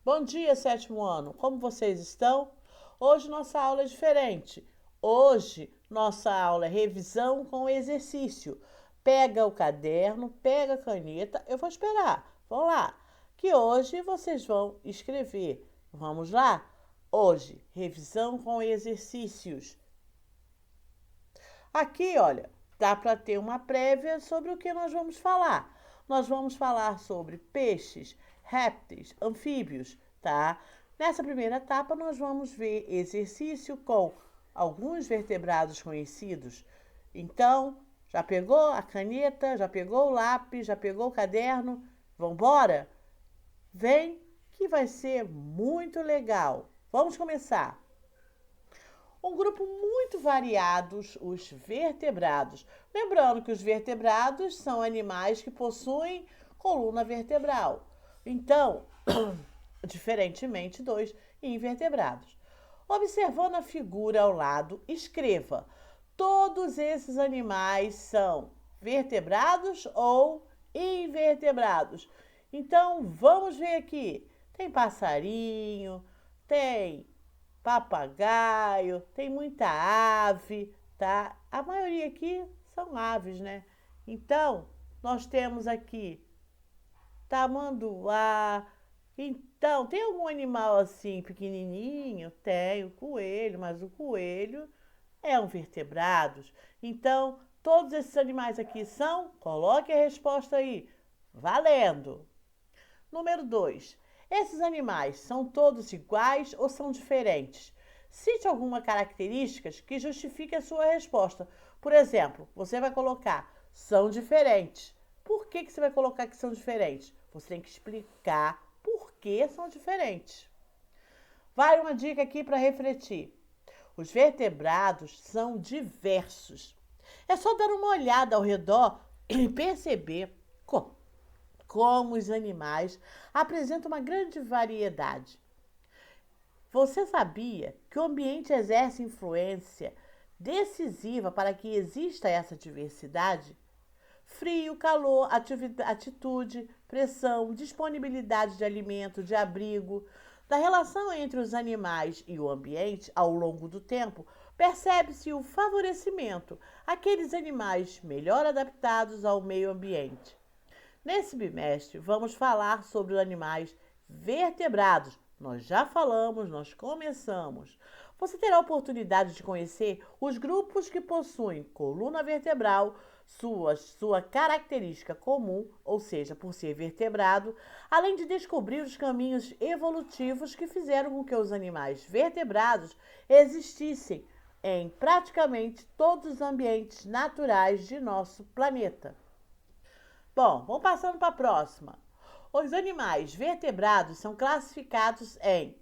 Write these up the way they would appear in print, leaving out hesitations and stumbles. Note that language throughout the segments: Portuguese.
Bom dia, sétimo ano. Como vocês estão? Hoje nossa aula é diferente. Hoje nossa aula é revisão com exercício. Pega o caderno, pega a caneta. Eu vou esperar. Vão lá, que hoje vocês vão escrever. Vamos lá? Hoje, revisão com exercícios. Aqui, olha, dá para ter uma prévia sobre o que nós vamos falar. Nós vamos falar sobre peixes, répteis, anfíbios, tá? Nessa primeira etapa, nós vamos ver exercício com alguns vertebrados conhecidos. Então, já pegou a caneta, já pegou o lápis, já pegou o caderno? Vambora? Vem que vai ser muito legal. Vamos começar. Um grupo muito variado, os vertebrados. Lembrando que os vertebrados são animais que possuem coluna vertebral. Então, diferentemente dos invertebrados. Observando a figura ao lado, escreva: todos esses animais são vertebrados ou invertebrados? Então, vamos ver aqui. Tem passarinho, tem papagaio, tem muita ave, tá? A maioria aqui são aves, né? Então, nós temos aqui tamanduá. Então, tem algum animal assim pequenininho? Tem o coelho, mas o coelho é um vertebrado. Então, todos esses animais aqui são? Coloque a resposta aí. Valendo! Número 2. Esses animais são todos iguais ou são diferentes? Cite alguma característica que justifique a sua resposta. Por exemplo, você vai colocar são diferentes. Por que você vai colocar que são diferentes? Você tem que explicar por que são diferentes. Vai uma dica aqui para refletir. Os vertebrados são diversos. É só dar uma olhada ao redor e perceber como os animais apresentam uma grande variedade. Você sabia que o ambiente exerce influência decisiva para que exista essa diversidade? Frio, calor, atitude, pressão, disponibilidade de alimento, de abrigo. Da relação entre os animais e o ambiente ao longo do tempo, percebe-se o favorecimento àqueles animais melhor adaptados ao meio ambiente. Nesse bimestre, vamos falar sobre os animais vertebrados. Nós já falamos, nós começamos. Você terá a oportunidade de conhecer os grupos que possuem coluna vertebral, sua característica comum, ou seja, por ser vertebrado, além de descobrir os caminhos evolutivos que fizeram com que os animais vertebrados existissem em praticamente todos os ambientes naturais de nosso planeta. Bom, vamos passando para a próxima. Os animais vertebrados são classificados em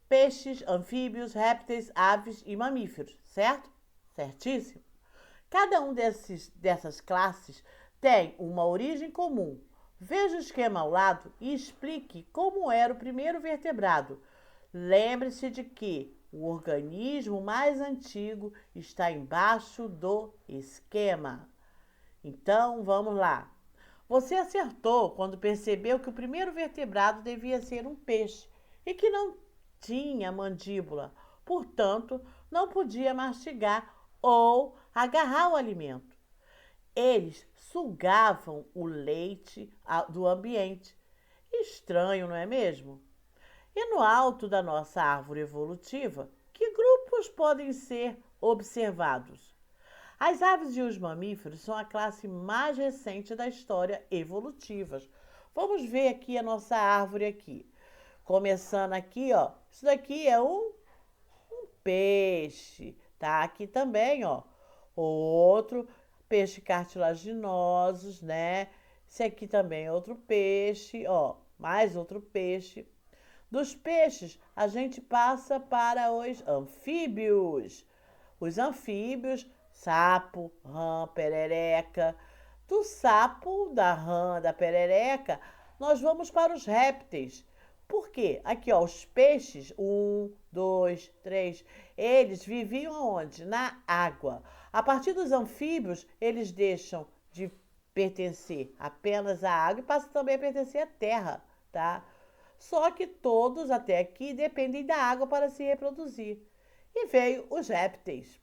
peixes, anfíbios, répteis, aves e mamíferos, certo? Certíssimo. Cada um dessas classes tem uma origem comum. Veja o esquema ao lado e explique como era o primeiro vertebrado. Lembre-se de que o organismo mais antigo está embaixo do esquema. Então, vamos lá. Você acertou quando percebeu que o primeiro vertebrado devia ser um peixe e que não tinha mandíbula, portanto, não podia mastigar ou agarrar o alimento. Eles sugavam o leite do ambiente. Estranho, não é mesmo? E no alto da nossa árvore evolutiva, que grupos podem ser observados? As aves e os mamíferos são a classe mais recente da história evolutiva. Vamos ver aqui a nossa árvore aqui. Começando aqui, ó. Isso daqui é um peixe, tá? Aqui também, ó. Outro peixe cartilaginosos, né? Esse aqui também é outro peixe, ó. Mais outro peixe. Dos peixes, a gente passa para os anfíbios. Os anfíbios, sapo, rã, perereca. Do sapo, da rã, da perereca, nós vamos para os répteis. Por quê? Aqui, ó, os peixes, 1, 2, 3, eles viviam onde? Na água. A partir dos anfíbios, eles deixam de pertencer apenas à água e passam também a pertencer à terra, tá? Só que todos até aqui dependem da água para se reproduzir. E veio os répteis.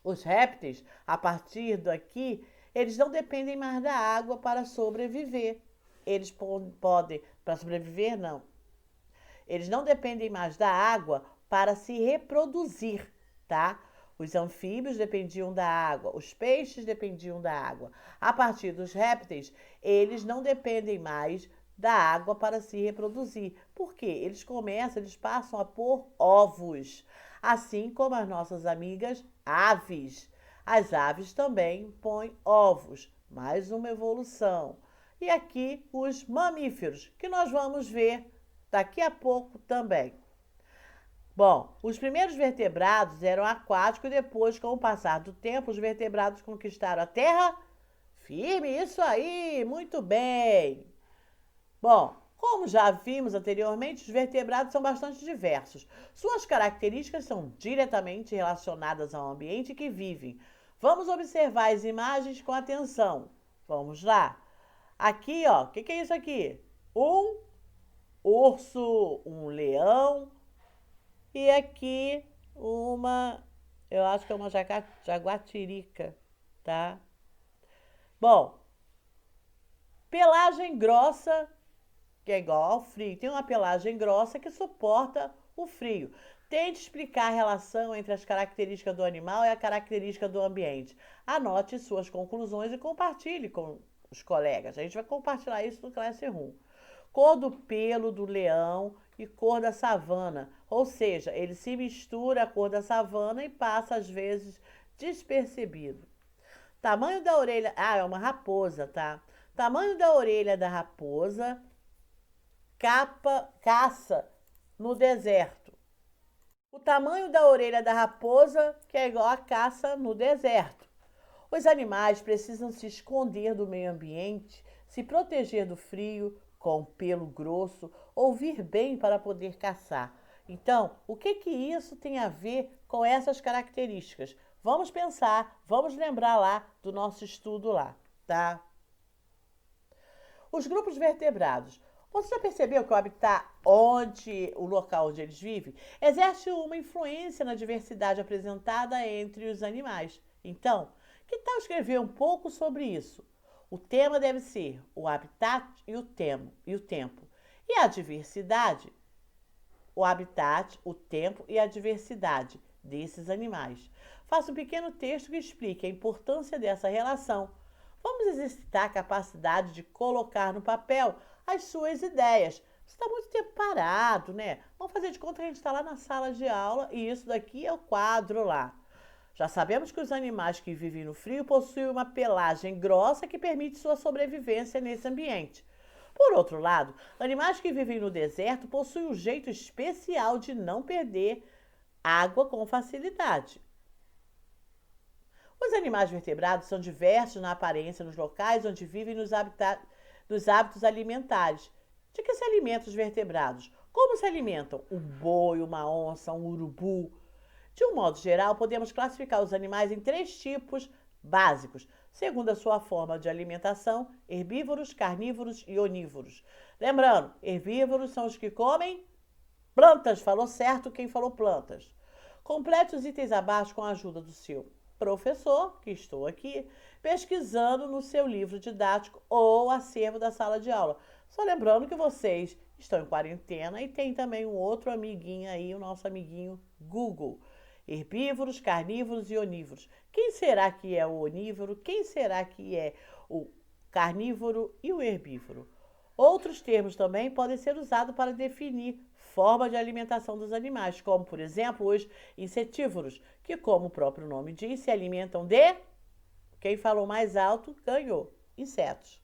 Os répteis, a partir daqui, eles não dependem mais da água para sobreviver. Eles podem, para sobreviver, não. Eles não dependem mais da água para se reproduzir, tá? Os anfíbios dependiam da água, os peixes dependiam da água. A partir dos répteis, eles não dependem mais da água para se reproduzir. Por quê? Eles passam a pôr ovos, assim como as nossas amigas aves. As aves também põem ovos, mais uma evolução. E aqui os mamíferos, que nós vamos ver daqui a pouco também. Bom, os primeiros vertebrados eram aquáticos e depois, com o passar do tempo, os vertebrados conquistaram a terra firme. Isso aí, muito bem. Bom, como já vimos anteriormente, os vertebrados são bastante diversos. Suas características são diretamente relacionadas ao ambiente que vivem. Vamos observar as imagens com atenção. Vamos lá. Aqui, ó, o que é isso aqui? Um urso, um leão e aqui eu acho que é uma jaguatirica, tá? Bom, pelagem grossa, que é igual ao frio. Tem uma pelagem grossa que suporta o frio. Tente explicar a relação entre as características do animal e a característica do ambiente. Anote suas conclusões e compartilhe com os colegas. A gente vai compartilhar isso no Classroom. Cor do pelo do leão e cor da savana. Ou seja, ele se mistura a cor da savana e passa, às vezes, despercebido. Tamanho da orelha... Ah, é uma raposa, tá? Tamanho da orelha da raposa, caça no deserto. O tamanho da orelha da raposa, que é igual a caça no deserto. Os animais precisam se esconder do meio ambiente, se proteger do frio, com pelo grosso, ouvir bem para poder caçar. Então, o que isso tem a ver com essas características? Vamos pensar, vamos lembrar lá do nosso estudo lá, tá? Os grupos vertebrados. Você já percebeu que o habitat o local onde eles vivem, exerce uma influência na diversidade apresentada entre os animais? Então, que tal escrever um pouco sobre isso? O tema deve ser o habitat e o tempo. E a diversidade, o habitat, o tempo e a diversidade desses animais. Faça um pequeno texto que explique a importância dessa relação. Vamos exercitar a capacidade de colocar no papel as suas ideias. Você está muito tempo parado, né? Vamos fazer de conta que a gente está lá na sala de aula e isso daqui é o quadro lá. Já sabemos que os animais que vivem no frio possuem uma pelagem grossa que permite sua sobrevivência nesse ambiente. Por outro lado, animais que vivem no deserto possuem um jeito especial de não perder água com facilidade. Os animais vertebrados são diversos na aparência nos locais onde vivem nos hábitos alimentares. De que se alimentam os vertebrados? Como se alimentam? Um boi, uma onça, um urubu. De um modo geral, podemos classificar os animais em 3 tipos básicos, segundo a sua forma de alimentação: herbívoros, carnívoros e onívoros. Lembrando, herbívoros são os que comem plantas. Falou certo quem falou plantas. Complete os itens abaixo com a ajuda do seu professor, que estou aqui, pesquisando no seu livro didático ou acervo da sala de aula. Só lembrando que vocês estão em quarentena e tem também um outro amiguinho aí, o nosso amiguinho Google. Herbívoros, carnívoros e onívoros. Quem será que é o onívoro? Quem será que é o carnívoro e o herbívoro? Outros termos também podem ser usados para definir forma de alimentação dos animais, como, por exemplo, os insetívoros, que, como o próprio nome diz, se alimentam de... Quem falou mais alto ganhou. Insetos.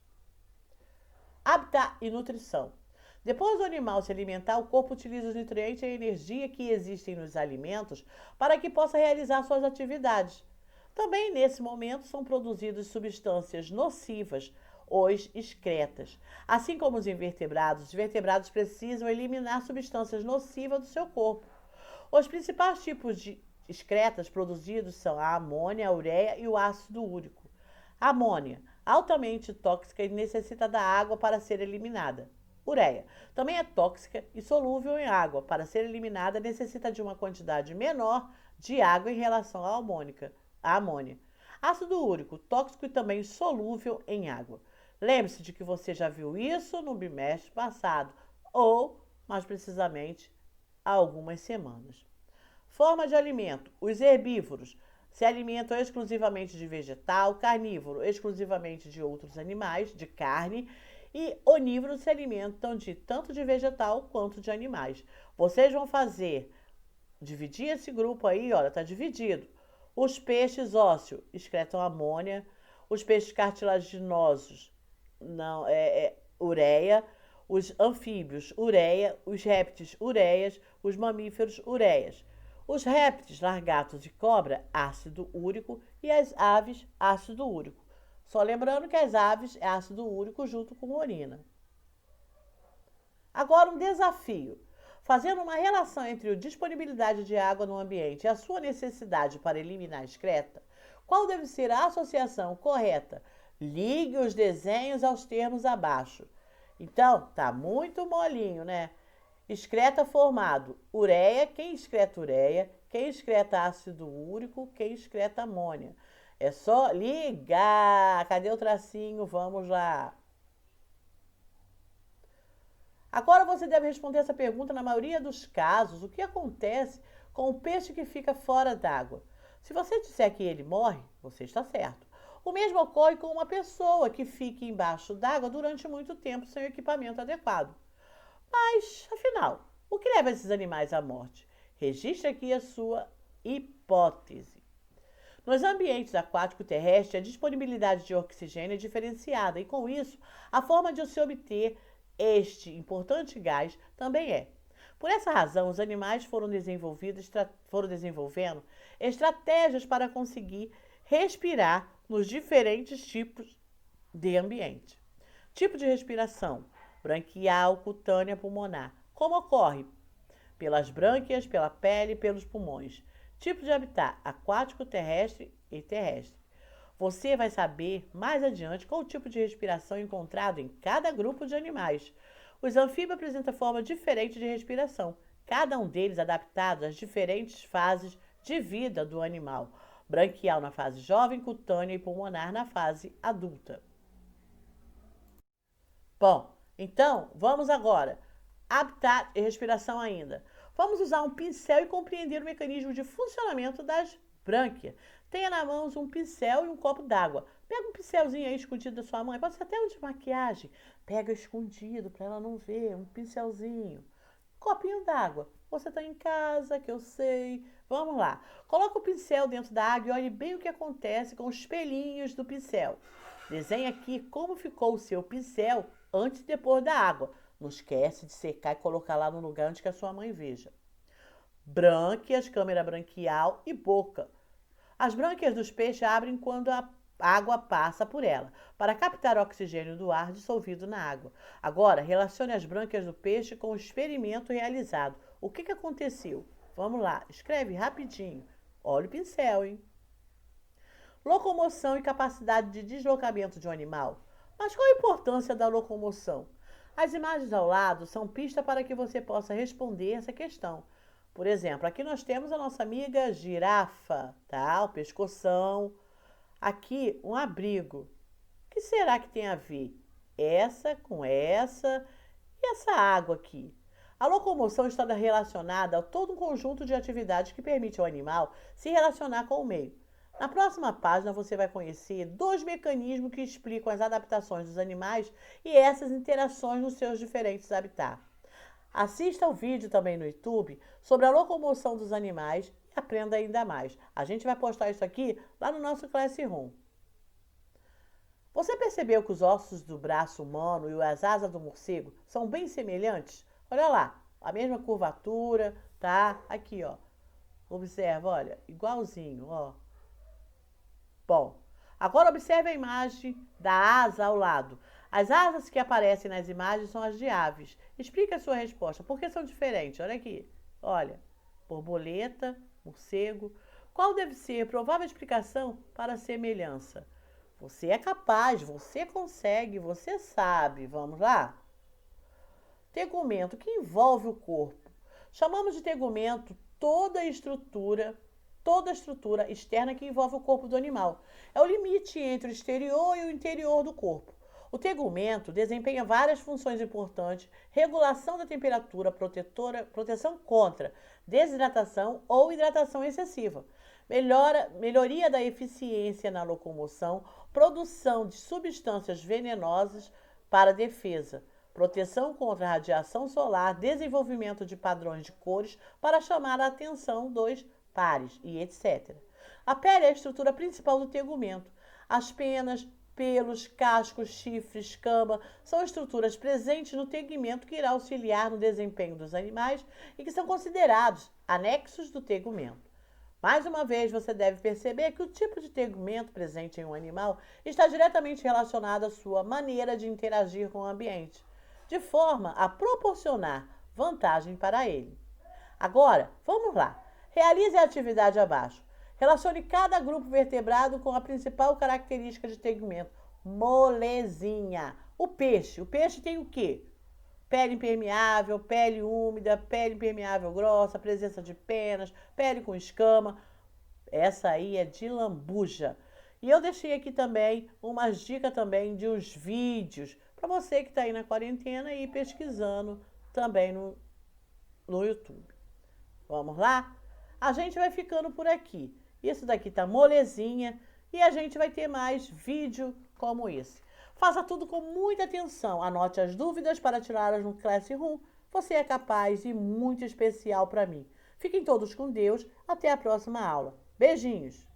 Habitat e nutrição. Depois do animal se alimentar, o corpo utiliza os nutrientes e a energia que existem nos alimentos para que possa realizar suas atividades. Também, nesse momento, são produzidas substâncias nocivas, os excretas. Assim como os vertebrados precisam eliminar substâncias nocivas do seu corpo. Os principais tipos de excretas produzidos são a amônia, a ureia e o ácido úrico. A amônia, altamente tóxica e necessita da água para ser eliminada. Ureia. Também é tóxica e solúvel em água. Para ser eliminada, necessita de uma quantidade menor de água em relação à amônia. Ácido úrico, tóxico e também solúvel em água. Lembre-se de que você já viu isso no bimestre passado, ou, mais precisamente, há algumas semanas. Forma de alimento. Os herbívoros se alimentam exclusivamente de vegetal, carnívoro exclusivamente de outros animais, de carne, e onívoros se alimentam de tanto de vegetal quanto de animais. Vocês vão dividir esse grupo aí, olha, tá dividido. Os peixes ósseos excretam amônia, os peixes cartilaginosos, não, ureia, os anfíbios, ureia, os répteis, ureias, os mamíferos, ureias. Os répteis, lagartos e cobra, ácido úrico, e as aves, ácido úrico. Só lembrando que as aves é ácido úrico junto com urina. Agora um desafio. Fazendo uma relação entre a disponibilidade de água no ambiente e a sua necessidade para eliminar a excreta, qual deve ser a associação correta? Ligue os desenhos aos termos abaixo. Então, tá muito molinho, né? Excreta formado, ureia, quem excreta ureia, quem excreta ácido úrico, quem excreta amônia. É só ligar. Cadê o tracinho? Vamos lá. Agora você deve responder essa pergunta na maioria dos casos. O que acontece com o peixe que fica fora d'água? Se você disser que ele morre, você está certo. O mesmo ocorre com uma pessoa que fique embaixo d'água durante muito tempo sem o equipamento adequado. Mas, afinal, o que leva esses animais à morte? Registre aqui a sua hipótese. Nos ambientes aquático terrestre, a disponibilidade de oxigênio é diferenciada e, com isso, a forma de se obter este importante gás também é. Por essa razão, os animais foram desenvolvendo estratégias para conseguir respirar nos diferentes tipos de ambiente. Tipo de respiração: branquial, cutânea, pulmonar. Como ocorre? Pelas brânquias, pela pele e pelos pulmões. Tipo de habitat: aquático, terrestre e terrestre. Você vai saber mais adiante qual o tipo de respiração encontrado em cada grupo de animais. Os anfíbios apresentam forma diferente de respiração, cada um deles adaptado às diferentes fases de vida do animal. Branquial na fase jovem, cutânea e pulmonar na fase adulta. Bom, então vamos agora. Habitat e respiração ainda. Vamos usar um pincel e compreender o mecanismo de funcionamento das brânquias. Tenha na mão um pincel e um copo d'água. Pega um pincelzinho aí escondido da sua mãe, pode ser até um de maquiagem. Pega escondido para ela não ver, um pincelzinho. Copinho d'água. Você está em casa, que eu sei. Vamos lá. Coloca o pincel dentro da água e olhe bem o que acontece com os pelinhos do pincel. Desenhe aqui como ficou o seu pincel antes e depois da água. Não esquece de secar e colocar lá no lugar onde que a sua mãe veja. Brânquias, câmara branquial e boca. As brânquias dos peixes abrem quando a água passa por ela, para captar o oxigênio do ar dissolvido na água. Agora, relacione as brânquias do peixe com o experimento realizado. O que aconteceu? Vamos lá, escreve rapidinho. Olha o pincel, hein? Locomoção e capacidade de deslocamento de um animal. Mas qual a importância da locomoção? As imagens ao lado são pista para que você possa responder essa questão. Por exemplo, aqui nós temos a nossa amiga girafa, tá? O pescoção. Aqui, um abrigo. O que será que tem a ver? Essa com essa e essa água aqui. A locomoção está relacionada a todo um conjunto de atividades que permite ao animal se relacionar com o meio. Na próxima página você vai conhecer 2 mecanismos que explicam as adaptações dos animais e essas interações nos seus diferentes habitats. Assista ao vídeo também no YouTube sobre a locomoção dos animais e aprenda ainda mais. A gente vai postar isso aqui lá no nosso Classroom. Você percebeu que os ossos do braço humano e as asas do morcego são bem semelhantes? Olha lá, a mesma curvatura, tá? Aqui, ó. Observa, olha, igualzinho, ó. Bom, agora observe a imagem da asa ao lado. As asas que aparecem nas imagens são as de aves. Explique a sua resposta. Por que são diferentes? Olha aqui. Olha, borboleta, morcego. Qual deve ser a provável explicação para a semelhança? Você é capaz, você consegue, você sabe. Vamos lá? tegumento que envolve o corpo. Chamamos de tegumento toda a estrutura externa que envolve o corpo do animal. É o limite entre o exterior e o interior do corpo. O tegumento desempenha várias funções importantes: regulação da temperatura, proteção contra desidratação ou hidratação excessiva, melhoria da eficiência na locomoção, produção de substâncias venenosas para defesa, proteção contra a radiação solar, desenvolvimento de padrões de cores para chamar a atenção dos pares e etc. A pele é a estrutura principal do tegumento. As penas, pelos, cascos, chifres, escama são estruturas presentes no tegumento que irá auxiliar no desempenho dos animais e que são considerados anexos do tegumento. Mais uma vez, você deve perceber que o tipo de tegumento presente em um animal está diretamente relacionado à sua maneira de interagir com o ambiente, de forma a proporcionar vantagem para ele. Agora, vamos lá. Realize a atividade abaixo. Relacione cada grupo vertebrado com a principal característica de tegumento: molezinha. O peixe tem o quê? Pele impermeável, pele úmida, pele impermeável grossa, presença de penas, pele com escama. Essa aí é de lambuja. E eu deixei aqui também umas dicas também de uns vídeos para você que está aí na quarentena e ir pesquisando também no YouTube. Vamos lá? A gente vai ficando por aqui. Isso daqui tá molezinha e a gente vai ter mais vídeo como esse. Faça tudo com muita atenção. Anote as dúvidas para tirá-las no Classroom. Você é capaz e muito especial para mim. Fiquem todos com Deus. Até a próxima aula. Beijinhos!